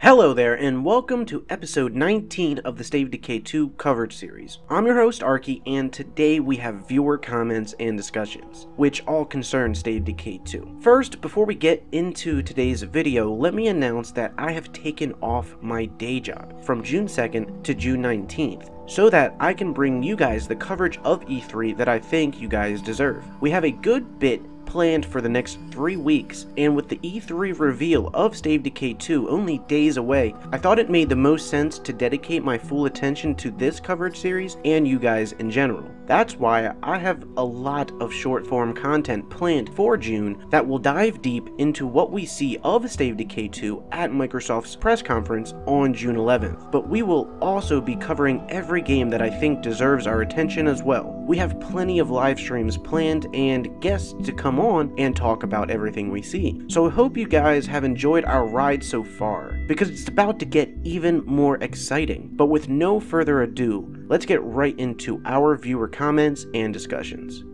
Hello there, and welcome to episode 19 of the State of Decay 2 coverage series. I'm your host, Arky, and today we have viewer comments and discussions, which all concern State of Decay 2. First, before we get into today's video, let me announce that I have taken off my day job from June 2nd to June 19th, so that I can bring you guys the coverage of E3 that I think you guys deserve. We have a good bit planned for the next 3 weeks, and with the E3 reveal of State of Decay 2 only days away, I thought it made the most sense to dedicate my full attention to this coverage series and you guys in general. That's why I have a lot of short form content planned for June that will dive deep into what we see of State of Decay 2 at Microsoft's press conference on June 11th. But we will also be covering every game that I think deserves our attention as well. We have plenty of live streams planned and guests to come on and talk about everything we see. So I hope you guys have enjoyed our ride so far, because it's about to get even more exciting. But with no further ado, let's get right into our viewer comments and discussions.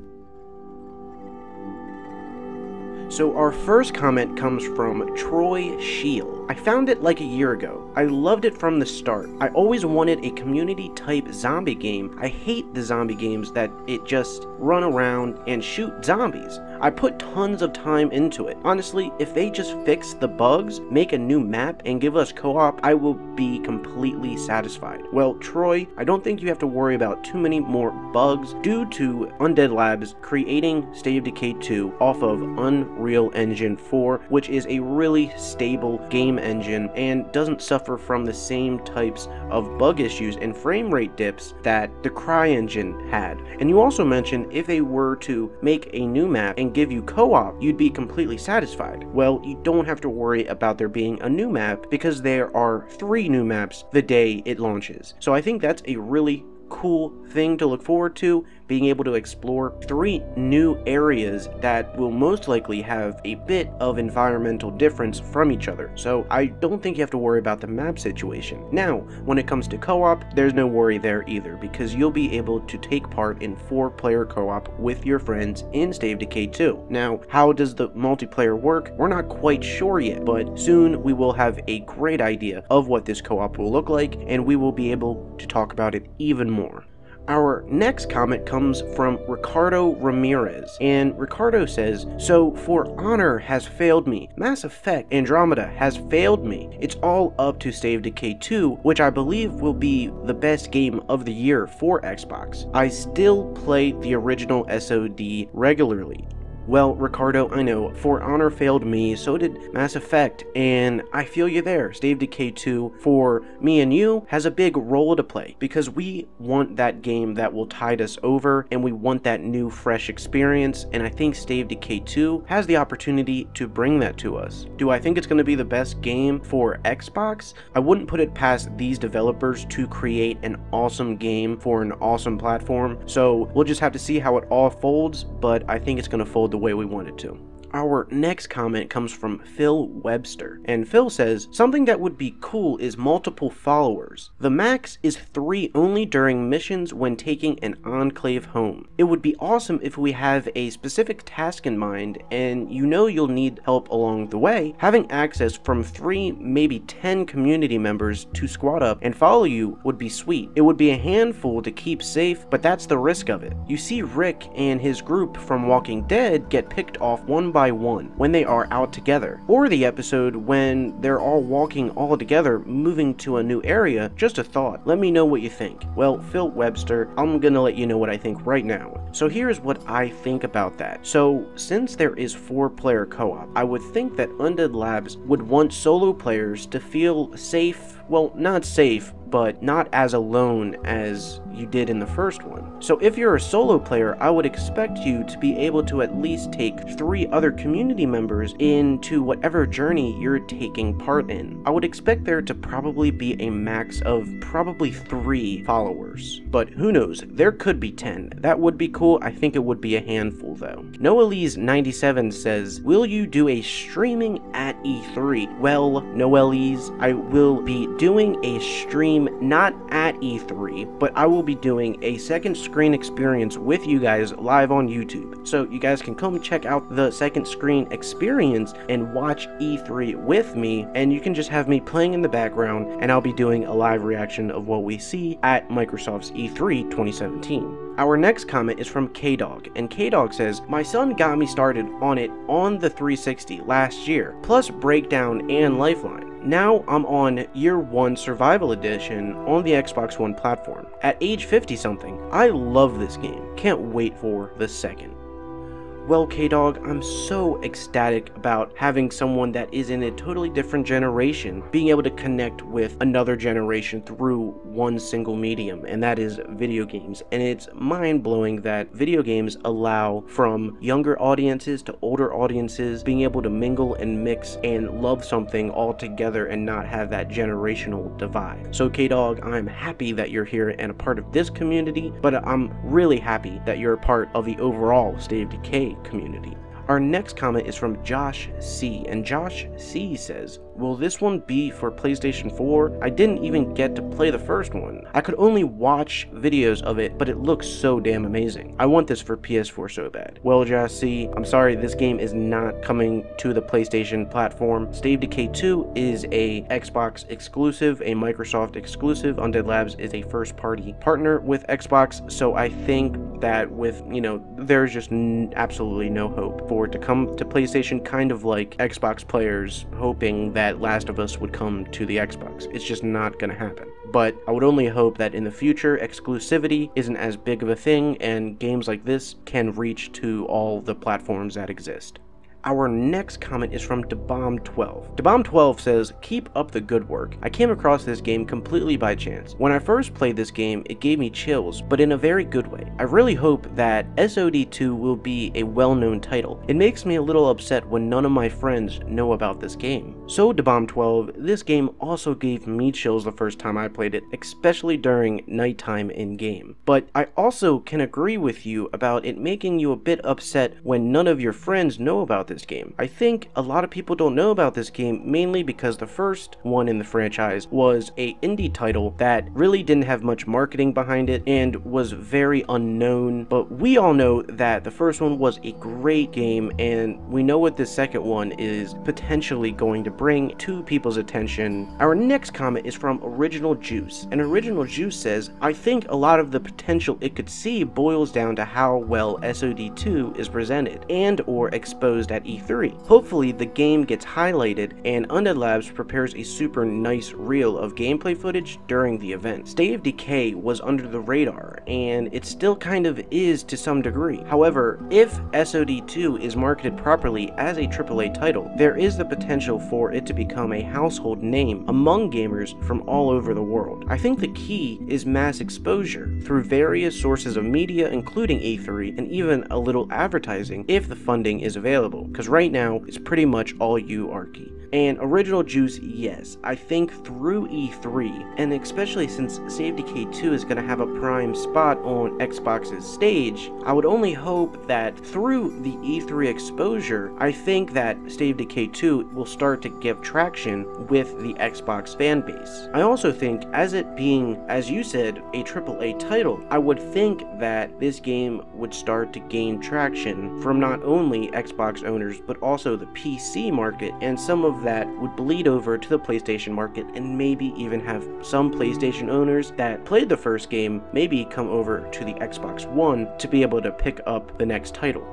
So our first comment comes from Troy Shield. I found it like a year ago. I loved it from the start. I always wanted a community type zombie game. I hate the zombie games that it just run around and shoot zombies. I put tons of time into it. Honestly, if they just fix the bugs, make a new map, and give us co-op, I will be completely satisfied. Well, Troy, I don't think you have to worry about too many more bugs due to Undead Labs creating State of Decay 2 off of Unreal Engine 4, which is a really stable game engine and doesn't suffer from the same types of bug issues and frame rate dips that the Cry engine had. And you also mentioned if they were to make a new map and give you co-op, you'd be completely satisfied. Well, you don't have to worry about there being a new map because there are 3 new maps the day it launches. So I think that's a really cool thing to look forward to, being able to explore 3 new areas that will most likely have a bit of environmental difference from each other. So I don't think you have to worry about the map situation. Now, when it comes to co-op, there's no worry there either, because you'll be able to take part in 4-player co-op with your friends in State of Decay 2. Now, how does the multiplayer work? We're not quite sure yet, but soon we will have a great idea of what this co-op will look like, and we will be able to talk about it even more. Our next comment comes from Ricardo Ramirez, and Ricardo says, "So For Honor has failed me, Mass Effect Andromeda has failed me. It's all up to State of Decay 2, which I believe will be the best game of the year for Xbox. I still play the original SOD regularly." Well, Ricardo, I know, For Honor failed me, so did Mass Effect, and I feel you there. State of Decay 2, for me and you, has a big role to play, because we want that game that will tide us over, and we want that new, fresh experience, and I think State of Decay 2 has the opportunity to bring that to us. Do I think it's going to be the best game for Xbox? I wouldn't put it past these developers to create an awesome game for an awesome platform, so we'll just have to see how it all folds, but I think it's going to fold the way we want it to. Our next comment comes from Phil Webster, and Phil says, "Something that would be cool is multiple followers. The max is 3 only during missions when taking an enclave home. It would be awesome if we have a specific task in mind and you know you'll need help along the way. Having access from 3, maybe 10 community members to squad up and follow you would be sweet. It would be a handful to keep safe, but that's the risk of it. You see Rick and his group from Walking Dead get picked off one by one when they are out together, or the episode when they're all walking all together moving to a new area. Just a thought. Let me know what you think." Well, Phil Webster, I'm gonna let you know what I think right now. So here's what I think about that. So since there is 4-player co-op, I would think that Undead Labs would want solo players to feel safe, well, not safe, but not as alone as you did in the first one. So if you're a solo player, I would expect you to be able to at least take 3 other community members into whatever journey you're taking part in. I would expect there to probably be a max of probably 3 followers, but who knows, there could be 10. That would be cool. I think it would be a handful though. Noelise97 says, "Will you do a streaming at E3? Well, Noelise, I will be doing a stream not at E3, but I will be doing a second screen experience with you guys live on YouTube. So you guys can come check out the second screen experience and watch E3 with me, and you can just have me playing in the background, and I'll be doing a live reaction of what we see at Microsoft's E3 2017. Our next comment is from K-Dog, and K-Dog says, "My son got me started on it on the 360 last year, plus Breakdown and Lifeline. Now I'm on Year 1 Survival Edition on the Xbox One platform. At age 50 something, I love this game. Can't wait for the second." Well, K-Dog, I'm so ecstatic about having someone that is in a totally different generation being able to connect with another generation through one single medium, and that is video games. And it's mind-blowing that video games allow from younger audiences to older audiences being able to mingle and mix and love something all together and not have that generational divide. So K-Dog, I'm happy that you're here and a part of this community, but I'm really happy that you're a part of the overall State of Decay community. Our next comment is from Josh C, and Josh C says, "Will this one be for PlayStation 4? I didn't even get to play the first one. I could only watch videos of it, but it looks so damn amazing. I want this for PS4 so bad." Well, Josh C, I'm sorry, this game is not coming to the PlayStation platform. State of Decay 2 is a Xbox exclusive, a Microsoft exclusive. Undead Labs is a first-party partner with Xbox, so I think that with, there's just absolutely no hope for it to come to PlayStation, kind of like Xbox players hoping that Last of Us would come to the Xbox. It's just not gonna happen. But I would only hope that in the future, exclusivity isn't as big of a thing and games like this can reach to all the platforms that exist. Our next comment is from DeBomb12. DeBomb12 says, "Keep up the good work. I came across this game completely by chance. When I first played this game, it gave me chills, but in a very good way. I really hope that SOD2 will be a well-known title. It makes me a little upset when none of my friends know about this game." So DeBomb12, this game also gave me chills the first time I played it, especially during nighttime in-game. But I also can agree with you about it making you a bit upset when none of your friends know about this game. I think a lot of people don't know about this game mainly because the first one in the franchise was a indie title that really didn't have much marketing behind it and was very unknown, but we all know that the first one was a great game, and we know what this second one is potentially going to bring to people's attention. Our next comment is from Original Juice, and Original Juice says, "I think a lot of the potential it could see boils down to how well SOD2 is presented and or exposed at E3. Hopefully the game gets highlighted and Undead Labs prepares a super nice reel of gameplay footage during the event. State of Decay was under the radar, and it still kind of is to some degree. However, if SOD2 is marketed properly as a AAA title, there is the potential for it to become a household name among gamers from all over the world. I think the key is mass exposure through various sources of media, including E3, and even a little advertising if the funding is available, because right now it's pretty much all you, Arky." And Original Juice, yes, I think through E3, and especially since State of Decay 2 is going to have a prime spot on Xbox's stage, I would only hope that through the E3 exposure, I think that State of Decay 2 will start to give traction with the Xbox fan base. I also think, as it being, as you said, a AAA title, I would think that this game would start to gain traction from not only Xbox owners, but also the PC market, and some of that would bleed over to the PlayStation market, and maybe even have some PlayStation owners that played the first game maybe come over to the Xbox One to be able to pick up the next title.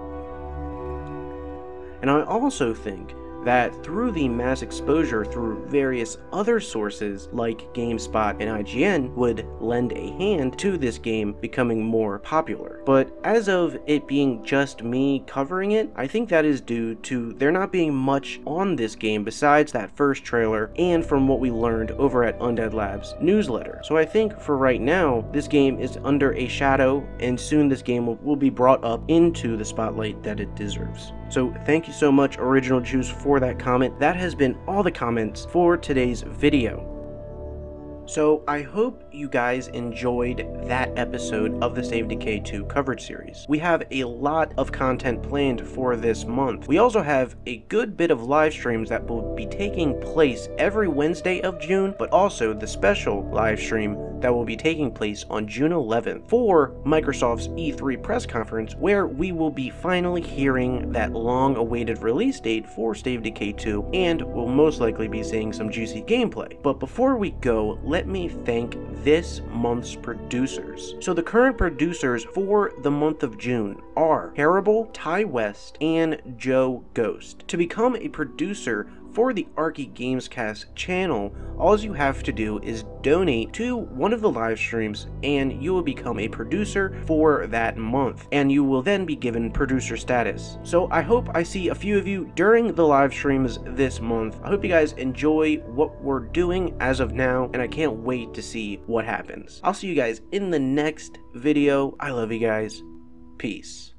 And I also think that through the mass exposure through various other sources like GameSpot and IGN would lend a hand to this game becoming more popular. But as of it being just me covering it, I think that is due to there not being much on this game besides that first trailer and from what we learned over at Undead Labs newsletter. So I think for right now, this game is under a shadow, and soon this game will be brought up into the spotlight that it deserves. So thank you so much, Original Juice, for that comment. That has been all the comments for today's video. So I hope you guys enjoyed that episode of the Save Decay 2 coverage series. We have a lot of content planned for this month. We also have a good bit of live streams that will be taking place every Wednesday of June, but also the special live stream that will be taking place on June 11th for Microsoft's E3 press conference, where we will be finally hearing that long-awaited release date for Save Decay 2, and we'll most likely be seeing some juicy gameplay. But before we go, let me thank this month's producers. So the current producers for the month of June are Terrible, Ty West, and Joe Ghost. To become a producer for the Arky Gamescast channel, all you have to do is donate to one of the live streams and you will become a producer for that month, and you will then be given producer status. So I hope I see a few of you during the live streams this month. I hope you guys enjoy what we're doing as of now, and I can't wait to see what happens. I'll see you guys in the next video. I love you guys. Peace.